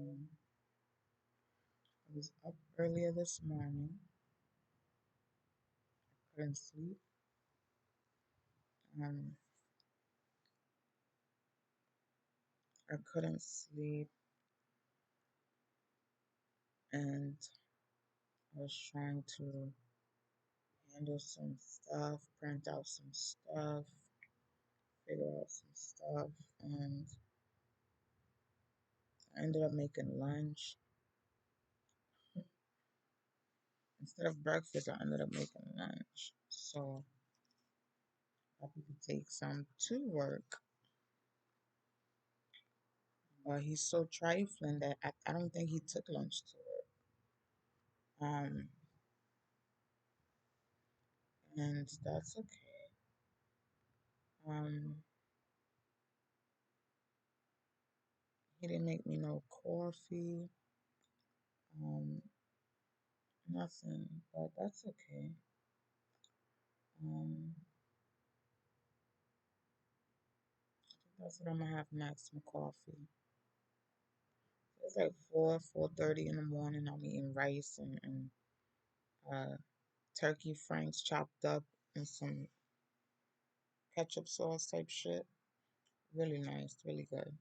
I was up earlier this morning. Couldn't sleep. Um, I couldn't sleep, and I was trying to handle some stuff, print out some stuff, figure out some stuff, and I ended up making lunch. Instead of breakfast, I ended up making lunch. So I could take some to work. But he's so trifling that I don't think he took lunch to work. Um, and that's okay. Um, he didn't make me no coffee, um, nothing, but that's okay. I think that's what I'm gonna have next, some coffee. It's like 4:30 in the morning. I'm eating rice and uh, turkey franks chopped up and some ketchup sauce type shit. Really nice, really good.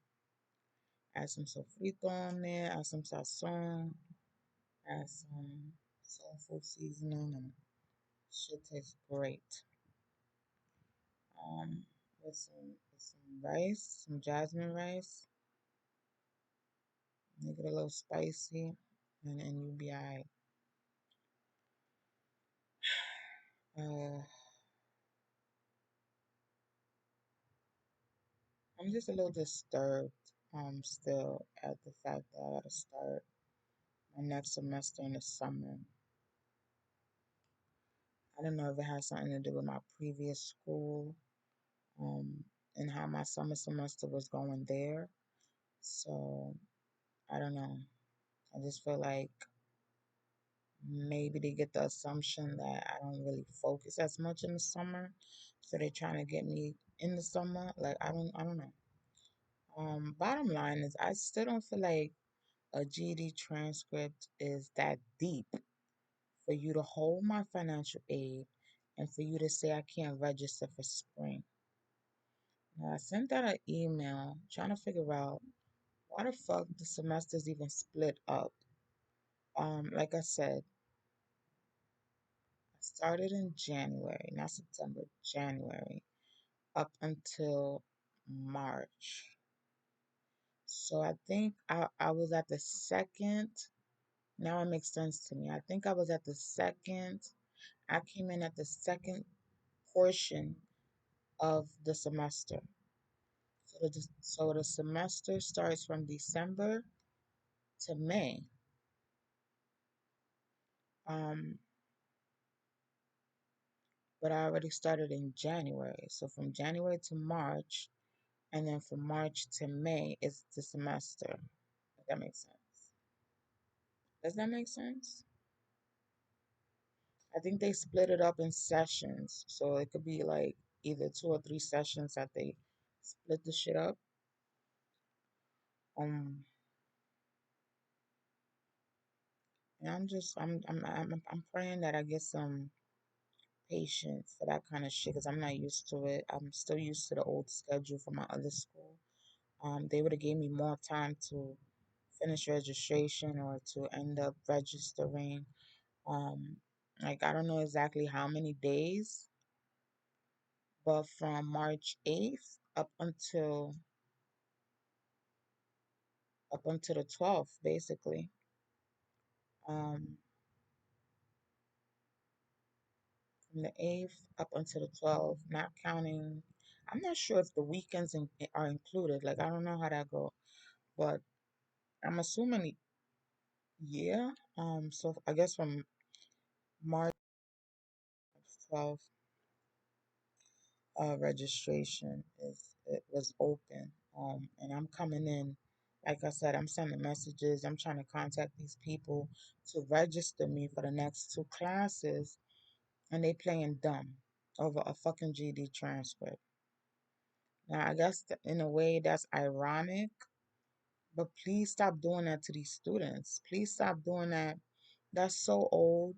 Add some sofrito on there, add some sazon, add some soul food seasoning, and shit tastes great. Um, with some rice, some jasmine rice, make it a little spicy, and you'll be alright. Uh, I'm just a little disturbed, still at the fact that I gotta start my next semester in the summer. I don't know if it has something to do with my previous school, and how my summer semester was going there. So I don't know. I just feel like maybe they get the assumption that I don't really focus as much in the summer, so they're trying to get me in the summer. Like I don't know. Bottom line is, I still don't feel like a GED transcript is that deep for you to hold my financial aid and for you to say I can't register for spring. Now, I sent out an email trying to figure out why the fuck the semesters even split up. Like I said, I started in January, not September, January, up until March. So I think I was at the second. Now it makes sense to me. I think I was at the second. I came in at the second portion of the semester. So the semester starts from December to May. Um, but I already started in January. So from January to March, and then from March to May is the semester. If that makes sense. Does that make sense? I think they split it up in sessions. So it could be like either 2 or 3 sessions that they split the shit up. Um, and I'm praying that I get some patience for that kind of shit because I'm not used to it. I'm still used to the old schedule from my other school. They would have gave me more time to finish registration or to end up registering. Um, like I don't know exactly how many days, but from March 8th up until the 12th, basically. Um, from the 8th up until the 12th, not counting. I'm not sure if the weekends are included. Like I don't know how that go, but I'm assuming yeah. So I guess from March 12th, registration it was open. And I'm coming in. Like I said, I'm sending messages. I'm trying to contact these people to register me for the next 2 classes, and they playing dumb over a fucking GD transcript. Now, I guess in a way that's ironic But please stop doing that to these students. Please stop doing that. That's so old.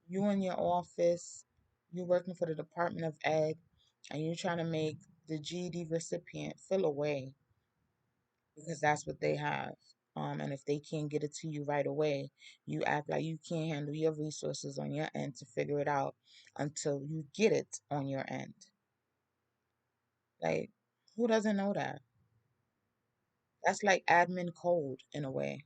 You in your office, you working for the Department of Ed, and you trying to make the GED recipient feel away because that's what they have. And if they can't get it to you right away, you act like you can't handle your resources on your end to figure it out until you get it on your end. Like, who doesn't know that? That's like admin code in a way.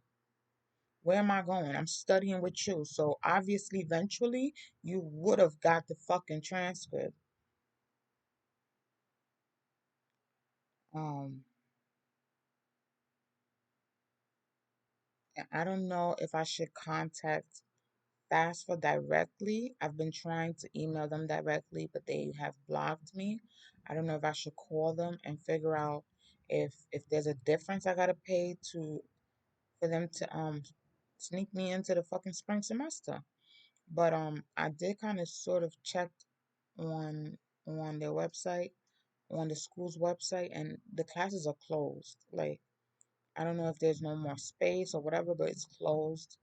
Where am I going? I'm studying with you. So obviously, eventually, you would have got the fucking transcript. Um, I don't know if I should contact FAFSA directly. I've been trying to email them directly, but they have blocked me. I don't know if I should call them and figure out if there's a difference I gotta pay to for them to sneak me into the fucking spring semester. But I did kind of sort of check on their website, on the school's website, and the classes are closed. Like, I don't know if there's no more space or whatever, but it's closed.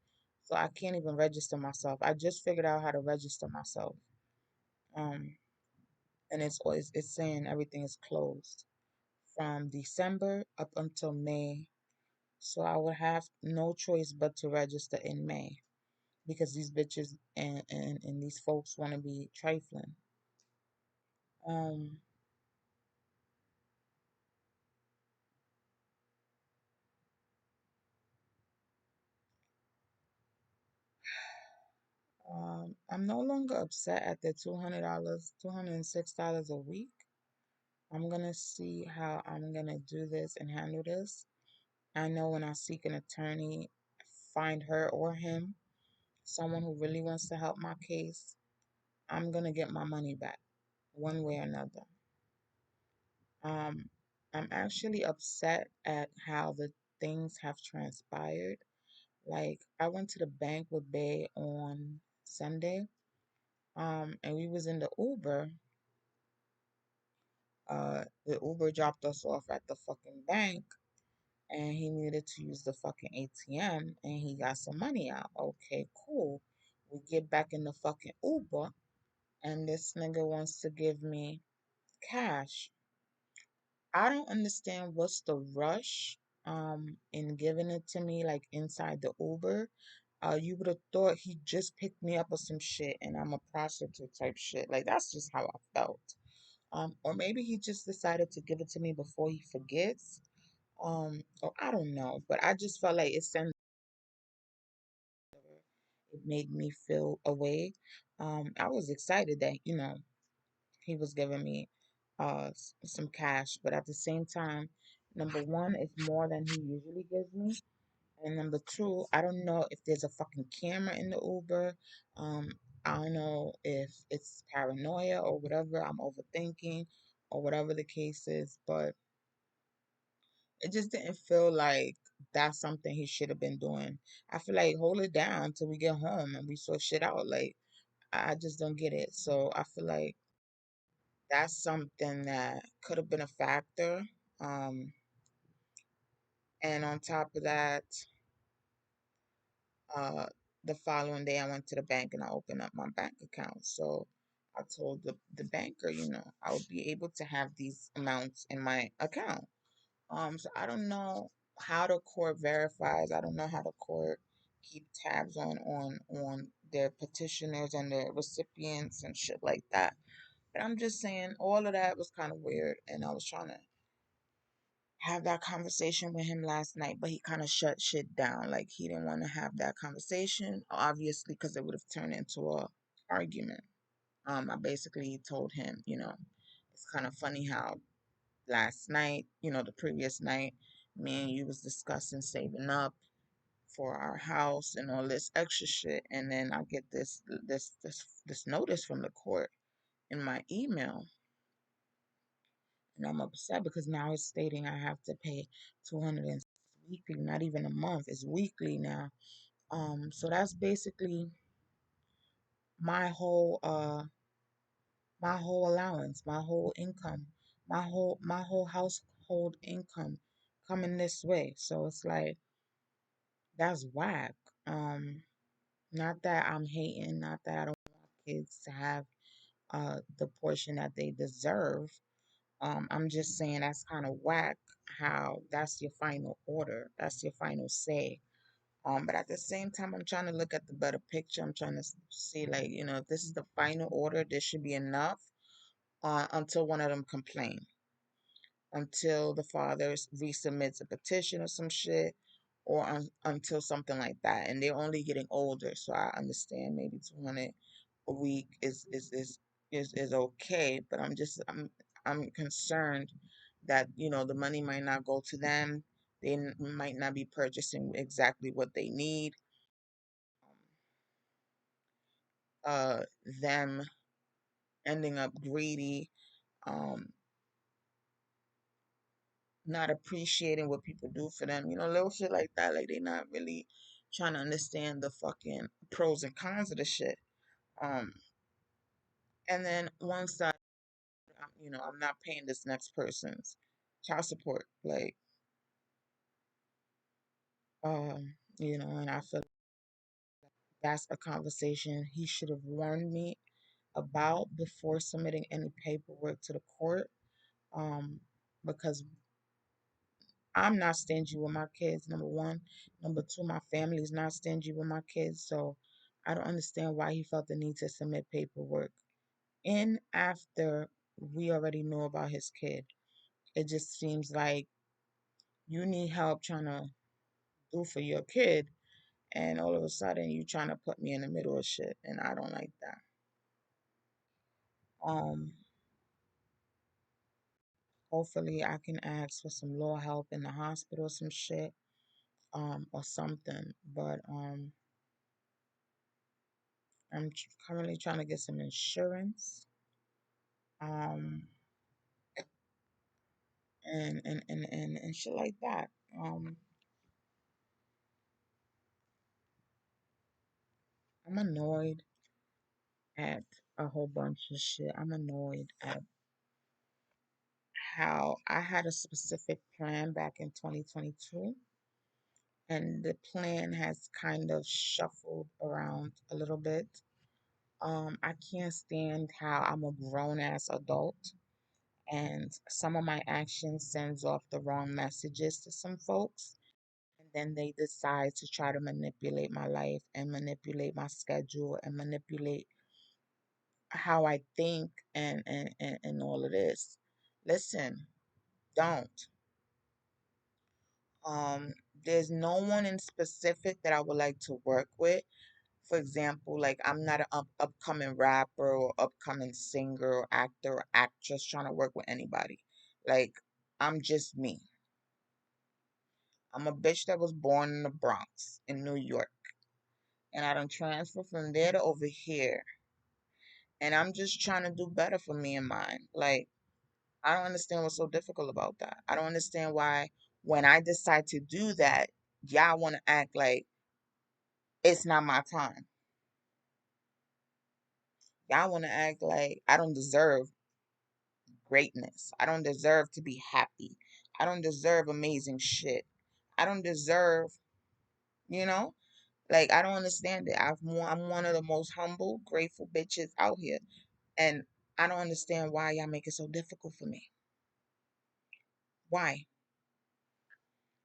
So I can't even register myself. I just figured out how to register myself. Um, and it's saying everything is closed from December up until May. So I would have no choice but to register in May because these bitches and these folks want to be trifling. Um, I'm no longer upset at the $200, $206 a week. I'm gonna see how I'm gonna do this and handle this. I know when I seek an attorney, find her or him, someone who really wants to help my case, I'm gonna get my money back one way or another. Um, I'm actually upset at how the things have transpired. Like, I went to the bank with Bay on Sunday, and we was in the Uber. The Uber dropped us off at the fucking bank, and he needed to use the fucking ATM, and he got some money out. Okay, cool. We get back in the fucking Uber, and this nigga wants to give me cash. I don't understand what's the rush in giving it to me like inside the Uber. You would have thought he just picked me up with some shit and I'm a prostitute type shit. Like, that's just how I felt. Or maybe he just decided to give it to me before he forgets. Or I don't know, but I just felt like it made me feel away. I was excited that, he was giving me some cash, but at the same time, number one, it's more than he usually gives me. And number two, I don't know if there's a fucking camera in the Uber. Um, I don't know if it's paranoia or whatever. I'm overthinking or whatever the case is, but it just didn't feel like that's something he should have been doing. I feel like hold it down till we get home and we sort shit out. Like, I just don't get it. So I feel like that's something that could have been a factor. Um, and on top of that, uh, the following day I went to the bank and I opened up my bank account. So I told the banker, I would be able to have these amounts in my account. So I don't know how the court verifies. I don't know how the court keep tabs on their petitioners and their recipients and shit like that. But I'm just saying all of that was kind of weird, and I was trying to have that conversation with him last night, but he kind of shut shit down. Like, he didn't want to have that conversation, obviously, because it would have turned into a argument. I basically told him, it's kind of funny how last night, the previous night, me and you was discussing saving up for our house and all this extra shit, and then I get this notice from the court in my email, and I'm upset because now it's stating I have to pay 200 weekly, not even a month. It's weekly now. So that's basically my whole allowance, my whole income, my whole household income coming this way. So it's like, that's whack. Not that I'm hating, not that I don't want kids to have the portion that they deserve. I'm just saying that's kind of whack how that's your final order. That's your final say. But at the same time, I'm trying to look at the better picture. I'm trying to see, like, if this is the final order, this should be enough until one of them complain, until the father resubmits a petition or some shit, or until something like that. And they're only getting older, so I understand maybe 200 a week is okay. But I'm concerned that the money might not go to them. They might not be purchasing exactly what they need. Them ending up greedy, um, not appreciating what people do for them, little shit like that. Like, they not really trying to understand the fucking pros and cons of the shit. Um, and then once that, I'm not paying this next person's child support, like, and I feel that's a conversation he should have warned me about before submitting any paperwork to the court. Because I'm not stingy with my kids, number one. Number two, my family is not stingy with my kids. So I don't understand why he felt the need to submit paperwork in after we already know about his kid. It just seems like you need help trying to do for your kid, and all of a sudden you trying to put me in the middle of shit, and I don't like that. Um, Hopefully I can ask for some law help in the hospital, some shit, or something. But I'm currently trying to get some insurance, um, and shit like that. I'm annoyed at a whole bunch of shit. I'm annoyed at how I had a specific plan back in 2022, and the plan has kind of shuffled around a little bit. I can't stand how I'm a grown ass adult and some of my actions sends off the wrong messages to some folks, and then they decide to try to manipulate my life and manipulate my schedule and manipulate how I think and all of this. Listen, don't. Um, there's no one in specific that I would like to work with. For example, like, I'm not an upcoming rapper or upcoming singer or actor or actress trying to work with anybody. Like, I'm just me. I'm a bitch that was born in the Bronx in New York. And I done transferred from there to over here. And I'm just trying to do better for me and mine. Like, I don't understand what's so difficult about that. I don't understand why when I decide to do that, y'all want to act like it's not my time. Y'all want to act like I don't deserve greatness. I don't deserve to be happy. I don't deserve amazing shit. I don't deserve, you know? Like, I don't understand it. I'm one of the most humble, grateful bitches out here. And I don't understand why y'all make it so difficult for me. Why?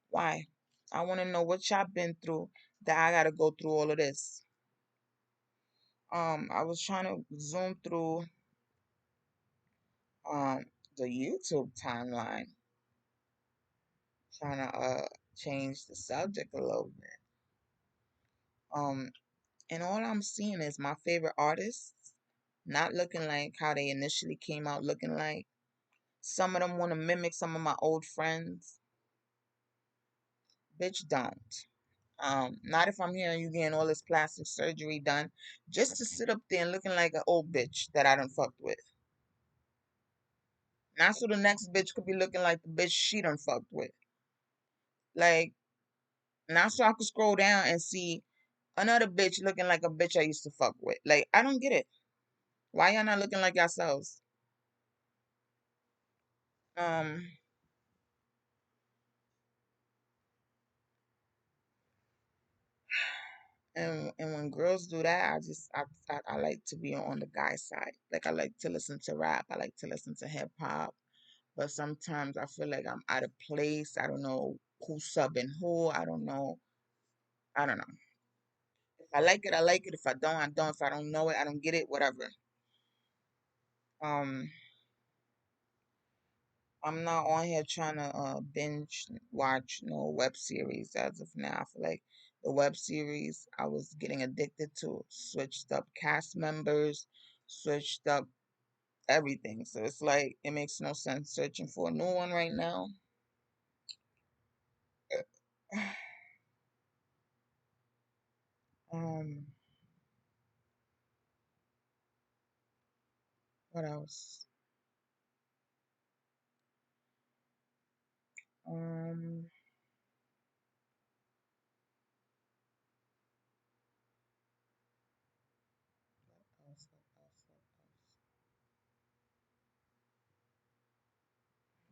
Why? I want to know what y'all been through that I got to go through all of this. I was trying to zoom through um the YouTube timeline, trying to change the subject a little bit. And all I'm seeing is my favorite artists not looking like how they initially came out looking like. Some of them want to mimic some of my old friends. Bitch, don't. Not if I'm hearing you getting all this plastic surgery done just to sit up there and looking like an old bitch that I done fucked with. Not so the next bitch could be looking like the bitch she done fucked with. Like, not so I could scroll down and see another bitch looking like a bitch I used to fuck with. Like, I don't get it. Why y'all not looking like yourselves? Um, And when girls do that, I like to be on the guy side. Like I like to listen to rap. I like to listen to hip hop. But sometimes I feel like I'm out of place. I don't know who's subbing who. I don't know. I don't know. If I like it, I like it. If I don't, I don't. If I don't know it, I don't get it. Whatever. Um, I'm not on here trying to binge watch no web series as of now. I feel like the web series I was getting addicted to switched up cast members, switched up everything. So it's like it makes no sense searching for a new one right now. Um, what else? Um, what else?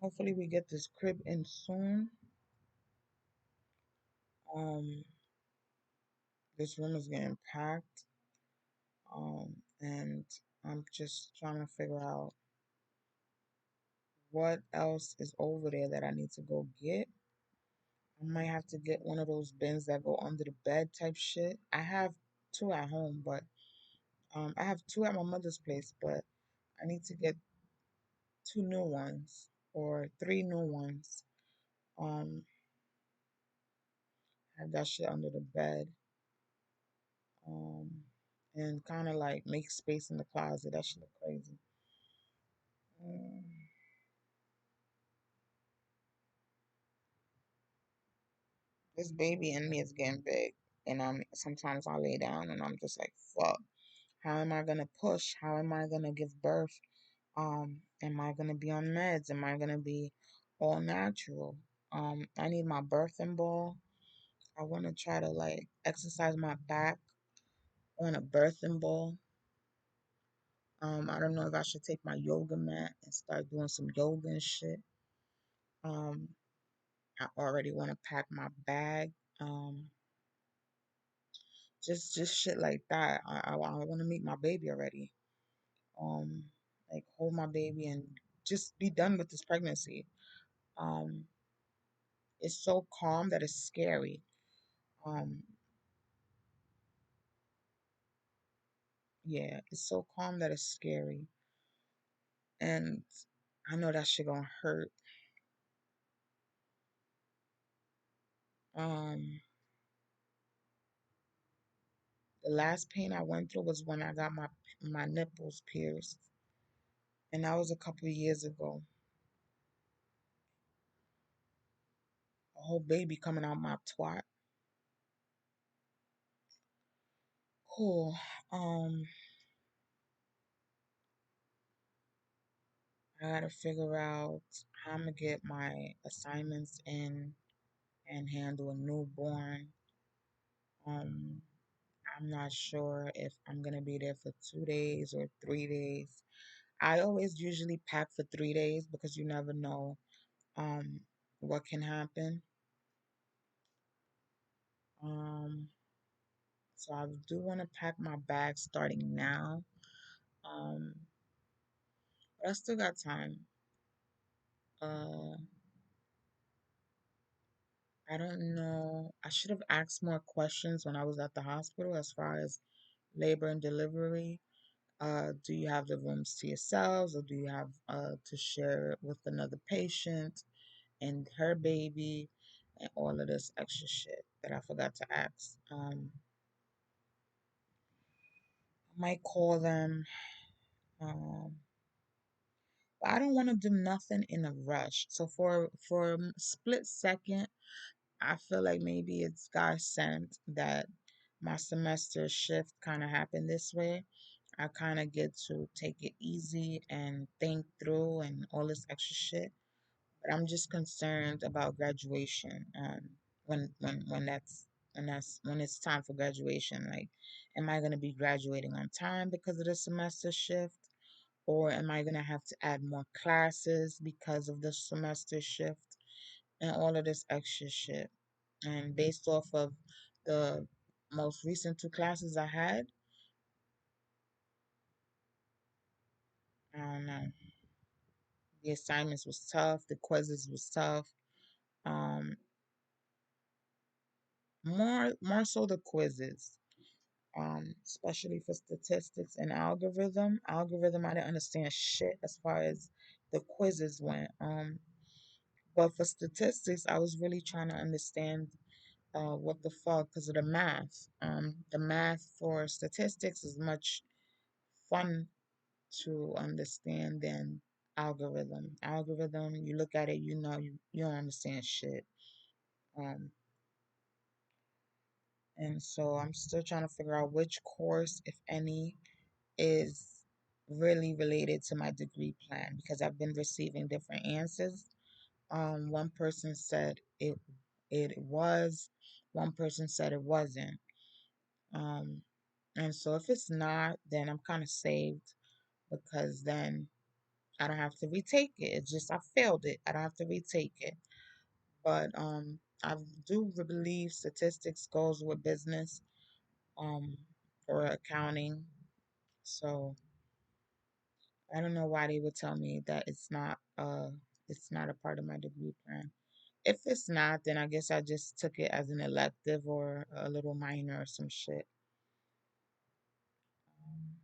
Hopefully we get this crib in soon. Um, this room is getting packed. And I'm just trying to figure out what else is over there that I need to go get. I might have to get one of those bins that go under the bed type shit. I have two at home, but I have two at my mother's place, but I need to get two new ones or three new ones. Um, have that shit under the bed. Um, and kind of like make space in the closet. That shit look crazy. Um, this baby in me is getting big, and sometimes I lay down and I'm just like, fuck. How am I gonna push? How am I gonna give birth? Am I gonna be on meds? Am I gonna be all natural? I need my birthing ball. I want to try to like exercise my back on a birthing ball. I don't know if I should take my yoga mat and start doing some yoga and shit. Um, I already want to pack my bag. Um, just shit like that. I want to meet my baby already. Um, like hold my baby and just be done with this pregnancy. Um, it's so calm that it's scary. Um, yeah, it's so calm that it's scary, and I know that shit gonna hurt. Um, the last pain I went through was when I got my nipples pierced, and that was a couple of years ago. A whole baby coming out my twat. Cool. Um, I gotta figure out how I'm gonna get my assignments in and handle a newborn. Um, I'm not sure if I'm gonna be there for 2 days or 3 days. I always usually pack for 3 days because you never know um what can happen. Um, so I do want to pack my bag starting now. Um, but I still got time. Uh, I don't know. I should have asked more questions when I was at the hospital as far as labor and delivery. Do you have the rooms to yourselves, or do you have to share it with another patient and her baby, and all of this extra shit that I forgot to ask. I might call them. Um, but I don't want to do nothing in a rush. So for a split second, I feel like maybe it's God sent that my semester shift kind of happened this way. I kind of get to take it easy and think through and all this extra shit. But I'm just concerned about graduation. When it's time for graduation, like, am I gonna be graduating on time because of the semester shift, or am I gonna have to add more classes because of the semester shift and all of this extra shit? And based off of the most recent two classes I had, I don't know. The assignments was tough. The quizzes was tough. Um, more so the quizzes. Especially for statistics and algorithm. Algorithm, I didn't understand shit as far as the quizzes went. But for statistics, I was really trying to understand what the fuck because of the math. The math for statistics is much fun to understand than algorithm. Algorithm, you look at it, you know you don't understand shit. Um, and so I'm still trying to figure out which course, if any, is really related to my degree plan because I've been receiving different answers. One person said it was, one person said it wasn't. Um, and so if it's not, then I'm kind of saved because then I don't have to retake it. It's just I failed it. I don't have to retake it. But I do believe statistics goes with business um, or accounting. So I don't know why they would tell me that it's not a part of my degree plan. If it's not, then I guess I just took it as an elective or a little minor or some shit. Um,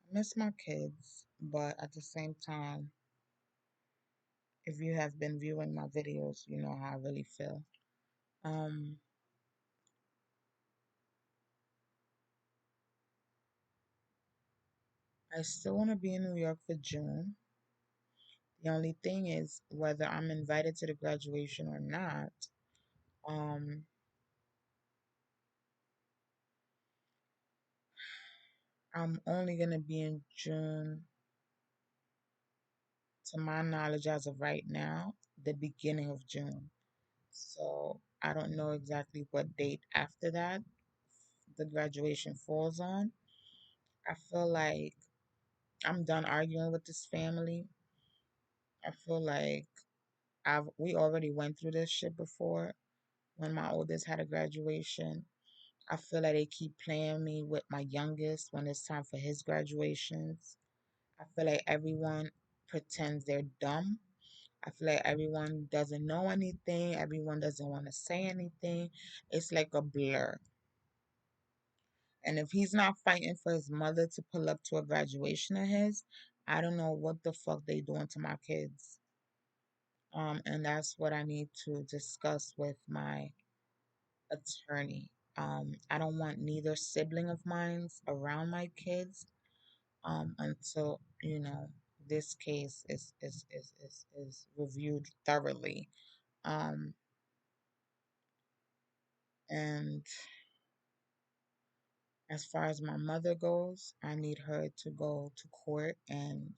I miss my kids, but at the same time, if you have been viewing my videos, you know how I really feel. Um, I still want to be in New York for June. The only thing is whether I'm invited to the graduation or not. Um, I'm only gonna be in June, to my knowledge, as of right now, the beginning of June. So I don't know exactly what date after that the graduation falls on. I feel like I'm done arguing with this family. I feel like we already went through this shit before when my oldest had a graduation. I feel like they keep playing me with my youngest when it's time for his graduations. I feel like everyone pretends they're dumb. I feel like everyone doesn't know anything. Everyone doesn't want to say anything. It's like a blur. And if he's not fighting for his mother to pull up to a graduation of his, I don't know what the fuck they doing to my kids. And that's what I need to discuss with my attorney. I don't want neither sibling of mine's around my kids until, this case is reviewed thoroughly. Um, and as far as my mother goes, I need her to go to court and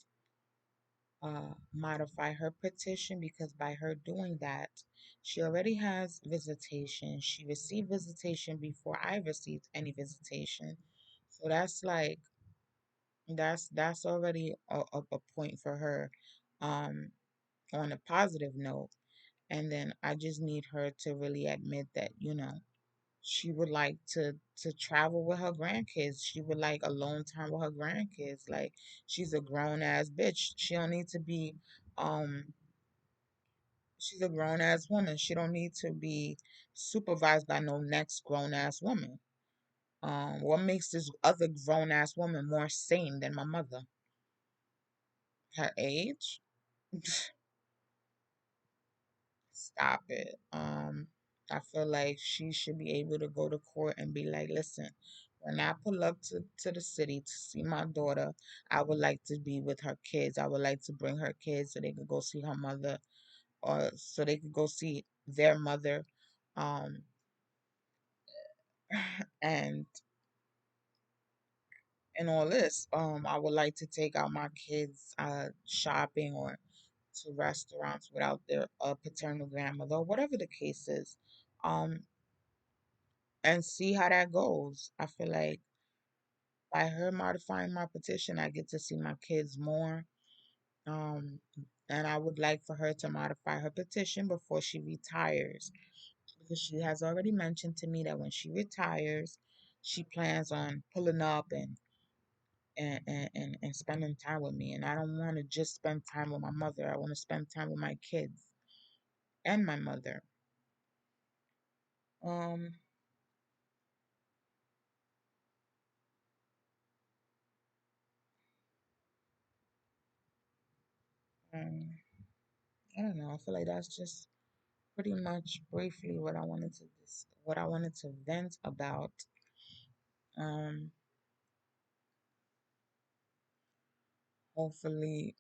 modify her petition because by her doing that, she already has visitation. She received visitation before I received any visitation. So that's like that's already a point for her um on a positive note. And then I just need her to really admit that, she would like to travel with her grandkids. She would like alone time with her grandkids. Like she's a grown ass bitch. She don't need to be um she's a grown ass woman. She don't need to be supervised by no next grown ass woman. What makes this other grown ass woman more sane than my mother? Her age? Stop it. I feel like she should be able to go to court and be like, listen, when I pull up to the city to see my daughter, I would like to be with her kids. I would like to bring her kids so they could go see her mother or so they could go see their mother. Um, and all this, I would like to take out my kids shopping or to restaurants without their paternal grandmother, or whatever the case is. Um, and see how that goes. I feel like by her modifying my petition, I get to see my kids more. Um, and I would like for her to modify her petition before she retires, because she has already mentioned to me that when she retires, she plans on pulling up and spending time with me. And I don't want to just spend time with my mother. I want to spend time with my kids and my mother. Um, um, I don't know. I feel like that's just pretty much briefly what I wanted to what I wanted to vent about. Um, Hopefully,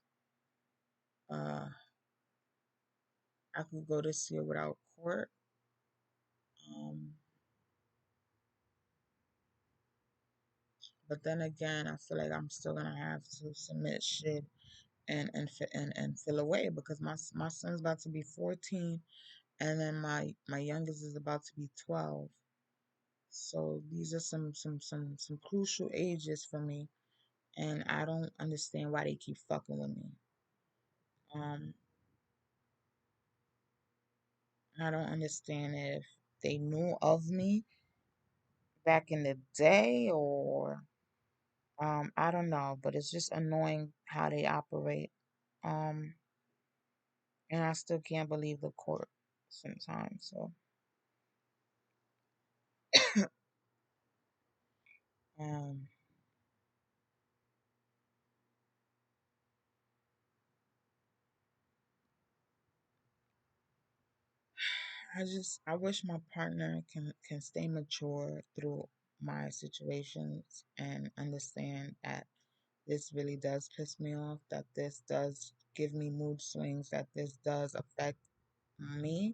uh, I could go this year without court. Um, but then again, I feel like I'm still gonna have to submit shit and fill away, because my son's about to be 14, and then my youngest is about to be 12. So these are some crucial ages for me, and I don't understand why they keep fucking with me. Um, I don't understand if they knew of me back in the day, or I don't know, but it's just annoying how they operate. Um, and I still can't believe the court sometimes. So um, I wish my partner can stay mature through my situations and understand that this really does piss me off, that this does give me mood swings, that this does affect me,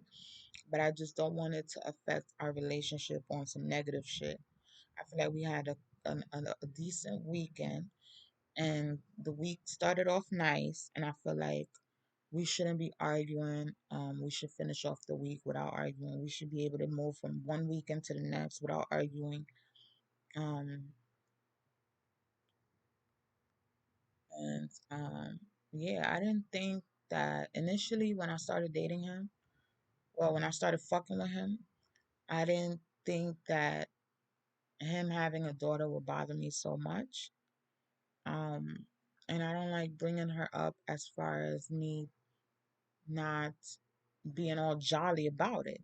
but I just don't want it to affect our relationship on some negative shit. I feel like we had a decent weekend, and the week started off nice, and I feel like we shouldn't be arguing. We should finish off the week without arguing. We should be able to move from one weekend to the next without arguing. Um, and yeah, I didn't think that initially when I started dating him, well, when I started fucking with him, I didn't think that him having a daughter would bother me so much. Um, and I don't like bringing her up as far as me not being all jolly about it.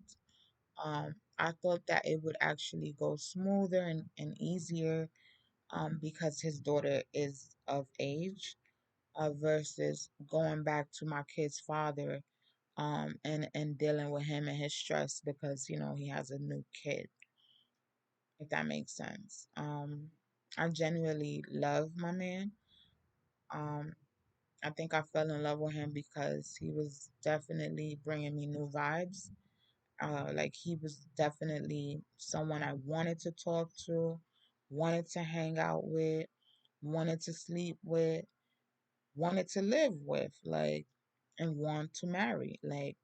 I thought that it would actually go smoother and easier, because his daughter is of age, versus going back to my kid's father, and dealing with him and his stress because he has a new kid, if that makes sense. I genuinely love my man. Um, I think I fell in love with him because he was definitely bringing me new vibes. Like he was definitely someone I wanted to talk to, wanted to hang out with, wanted to sleep with, wanted to live with, like, and want to marry. Like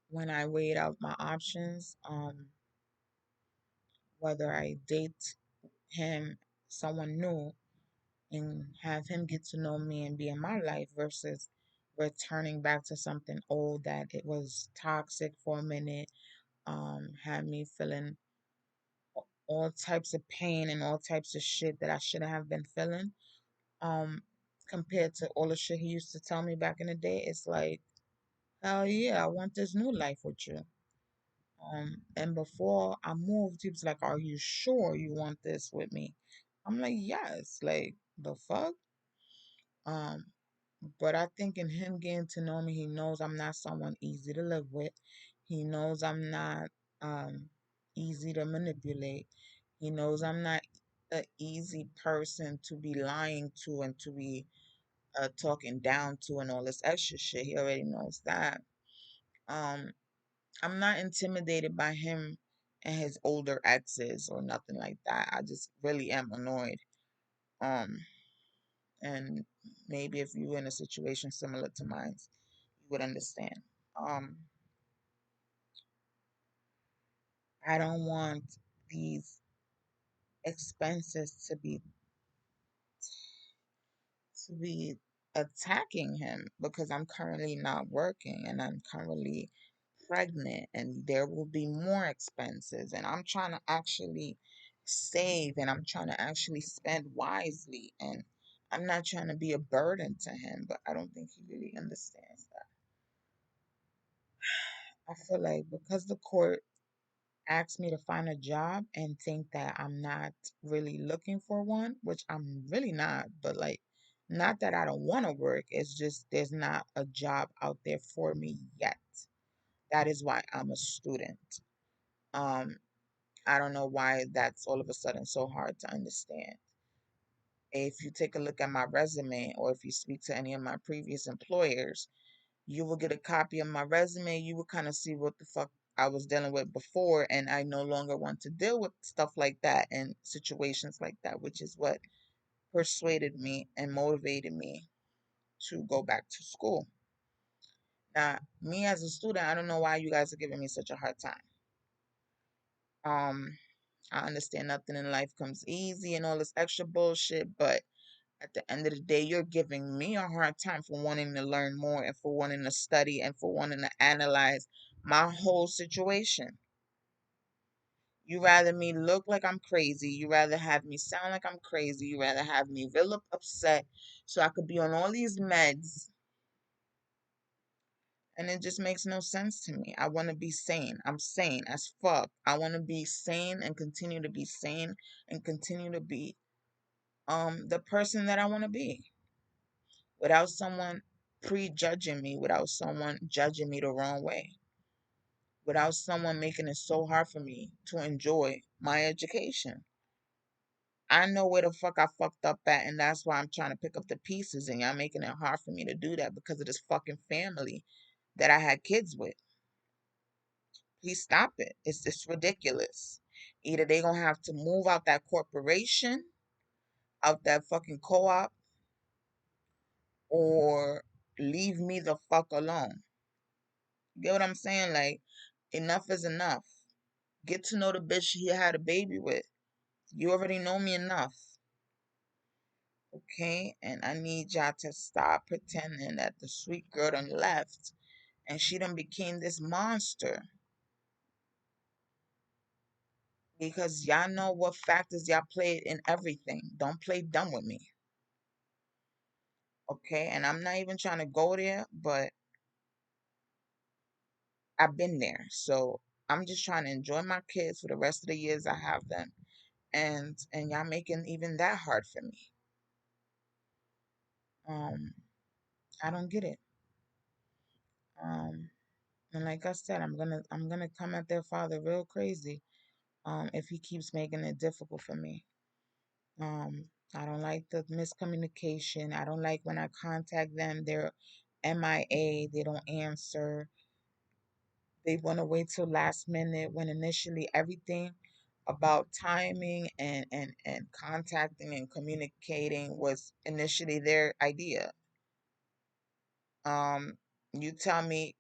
when I weighed out my options, whether I date him, someone new, and have him get to know me and be in my life versus returning back to something old that it was toxic for a minute, had me feeling all types of pain and all types of shit that I shouldn't have been feeling. Um, Compared to all the shit he used to tell me back in the day, it's like, hell yeah, I want this new life with you. And before I moved, he was like, "Are you sure you want this with me?" I'm like, "Yes." Like the fuck. Um, but I think in him getting to know me, he knows I'm not someone easy to live with. He knows I'm not easy to manipulate. He knows I'm not an easy person to be lying to and to be talking down to and all this extra shit. He already knows that. Um, I'm not intimidated by him and his older exes or nothing like that. I just really am annoyed. Um, and maybe if you were in a situation similar to mine, you would understand. Um, I don't want these expenses to be attacking him because I'm currently not working and I'm currently pregnant and there will be more expenses, and I'm trying to actually save and I'm trying to actually spend wisely, and I'm not trying to be a burden to him, but I don't think he really understands that. I feel like because the court asked me to find a job and think that I'm not really looking for one, which I'm really not, but like, not that I don't want to work, it's just there's not a job out there for me yet. That is why I'm a student. Um, I don't know why that's all of a sudden so hard to understand. If you take a look at my resume or if you speak to any of my previous employers, you will get a copy of my resume. You will kind of see what the fuck I was dealing with before, and I no longer want to deal with stuff like that and situations like that, which is what persuaded me and motivated me to go back to school. Now, me as a student, I don't know why you guys are giving me such a hard time. I understand nothing in life comes easy and all this extra bullshit, but at the end of the day, you're giving me a hard time for wanting to learn more and for wanting to study and for wanting to analyze my whole situation. You rather me look like I'm crazy. You rather have me sound like I'm crazy. You rather have me real upset so I could be on all these meds. And it just makes no sense to me. I want to be sane. I'm sane as fuck. I want to be sane and continue to be sane and continue to be the person that I want to be without someone prejudging me, without someone judging me the wrong way, without someone making it so hard for me to enjoy my education. I know where the fuck I fucked up at, and that's why I'm trying to pick up the pieces, and y'all making it hard for me to do that because of this fucking family that I had kids with. Please stop it. It's just ridiculous. Either they gonna have to move out that corporation, out that fucking co-op, or leave me the fuck alone. Get what I'm saying? Like, enough is enough. Get to know the bitch he had a baby with. You already know me enough. Okay? And I need y'all to stop pretending that the sweet girl done left and she done became this monster. Because y'all know what factors y'all played in everything. Don't play dumb with me. Okay? And I'm not even trying to go there, but I've been there. So I'm just trying to enjoy my kids for the rest of the years I have them. And y'all making even that hard for me. Um, I don't get it. Um, and like I said, I'm gonna come at their father real crazy. If he keeps making it difficult for me. I don't like the miscommunication. I don't like when I contact them, they're MIA, they don't answer. They want to wait till last minute when initially everything about timing and contacting and communicating was initially their idea. Um, you tell me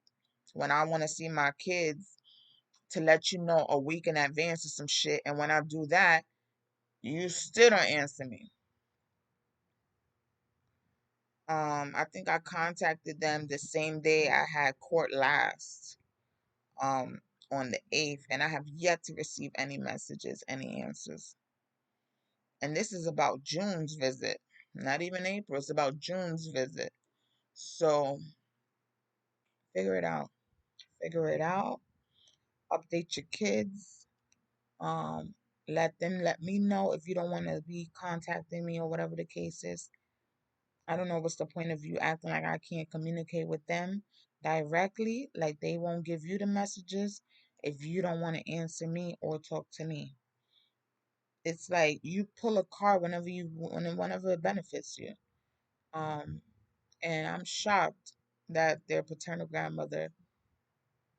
when I want to see my kids to let you know a week in advance of some shit, and when I do that, you still don't answer me. I think I contacted them the same day I had court last, um, on the 8th, and I have yet to receive any messages, any answers. And this is about June's visit, not even April. It's about June's visit. So figure it out. Figure it out. Update your kids. Um, let me know if you don't want to be contacting me or whatever the case is. I don't know what's the point of you acting like I can't communicate with them directly, like they won't give you the messages if you don't want to answer me or talk to me. It's like you pull a card whenever it benefits you. Um, and I'm shocked that their paternal grandmother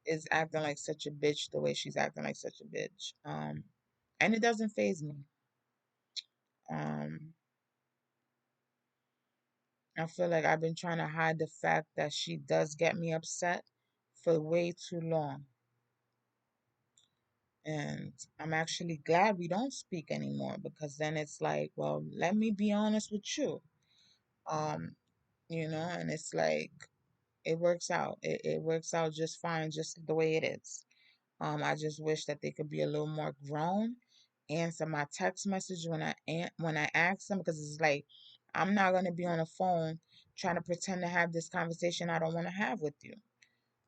is acting like such a bitch the way she's acting like such a bitch. And it doesn't faze me. Um, I feel like I've been trying to hide the fact that she does get me upset for way too long. And I'm actually glad we don't speak anymore because then it's like, well, let me be honest with you. Um, and it's like it works out. It works out just fine, just the way it is. I just wish that they could be a little more grown, answer my text message when I ask them, because it's like I'm not gonna be on the phone trying to pretend to have this conversation I don't want to have with you.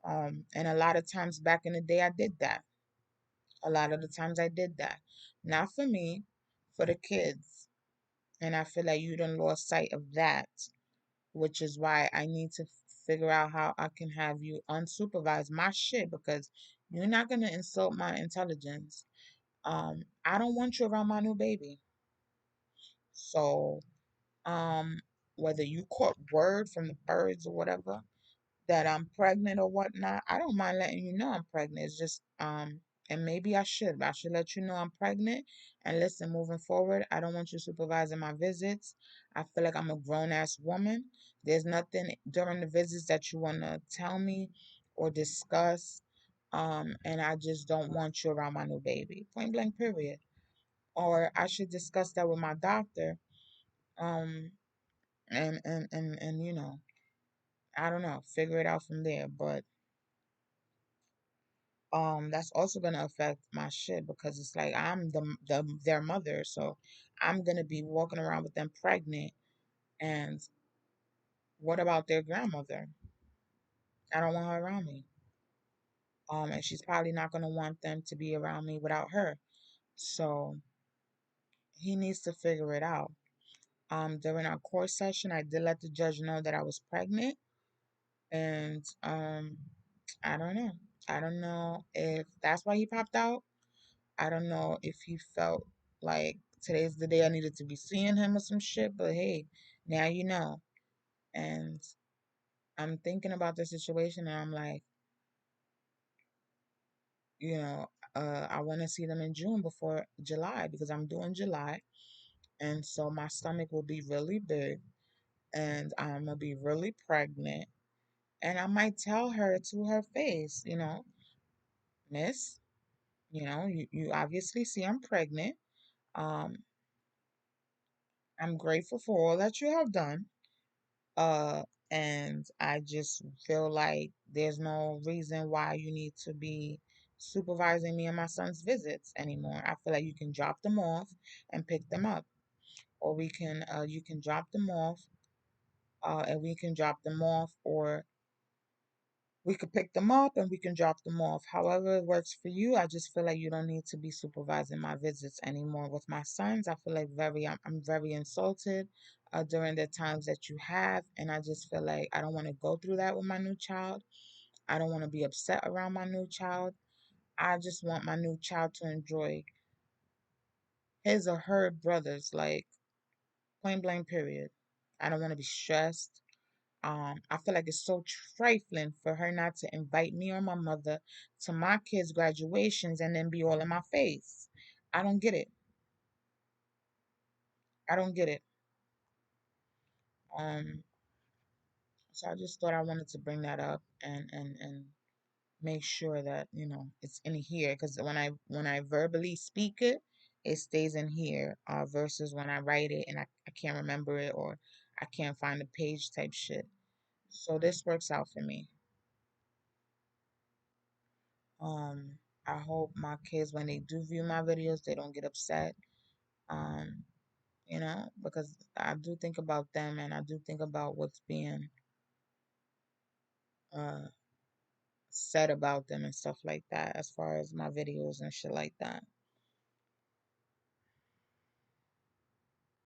And a lot of times back in the day, I did that. A lot of the times I did that. Not for me, for the kids. And I feel like you done lost sight of that, which is why I need to figure out how I can have you unsupervise my shit, because you're not gonna insult my intelligence. I don't want you around my new baby. So, um, whether you caught word from the birds or whatever that I'm pregnant or whatnot, I don't mind letting you know I'm pregnant. It's just and maybe I should let you know I'm pregnant. And listen, moving forward, I don't want you supervising my visits. I feel like I'm a grown ass woman. There's nothing during the visits that you want to tell me or discuss. And I just don't want you around my new baby. Point blank, period. Or I should discuss that with my doctor. Um, and I don't know, figure it out from there. But that's also gonna affect my shit, because it's like I'm their mother, so I'm gonna be walking around with them pregnant. And what about their grandmother? I don't want her around me. And she's probably not gonna want them to be around me without her. So he needs to figure it out. During our court session, I did let the judge know that I was pregnant, and I don't know. I don't know if that's why he popped out. I don't know if he felt like today's the day I needed to be seeing him or some shit, but hey, now you know. And I'm thinking about the situation, and I'm like, you know, I want to see them in June before July, because I'm doing July. And so my stomach will be really big, and I'm going to be really pregnant. And I might tell her to her face, Miss, you obviously see I'm pregnant. Um, I'm grateful for all that you have done. Uh, and I just feel like there's no reason why you need to be supervising me and my son's visits anymore. I feel like you can drop them off and pick them up, or you can drop them off, and we can drop them off, or we could pick them up and we can drop them off. However it works for you. I just feel like you don't need to be supervising my visits anymore with my sons. I feel like I'm very insulted during the times that you have, and I just feel like I don't want to go through that with my new child. I don't want to be upset around my new child. I just want my new child to enjoy his or her brothers, like plain blank period. I don't want to be stressed. I feel like it's so trifling for her not to invite me or my mother to my kids' graduations and then be all in my face. I don't get it. I don't get it. Um, so I just thought I wanted to bring that up and make sure that it's in here, because when I verbally speak it, it stays in here. Versus when I write it and I can't remember it, or I can't find the page type shit. So this works out for me. Um, I hope my kids, when they do view my videos, they don't get upset. Um, because I do think about them, and I do think about what's being uh said about them and stuff like that, as far as my videos and shit like that.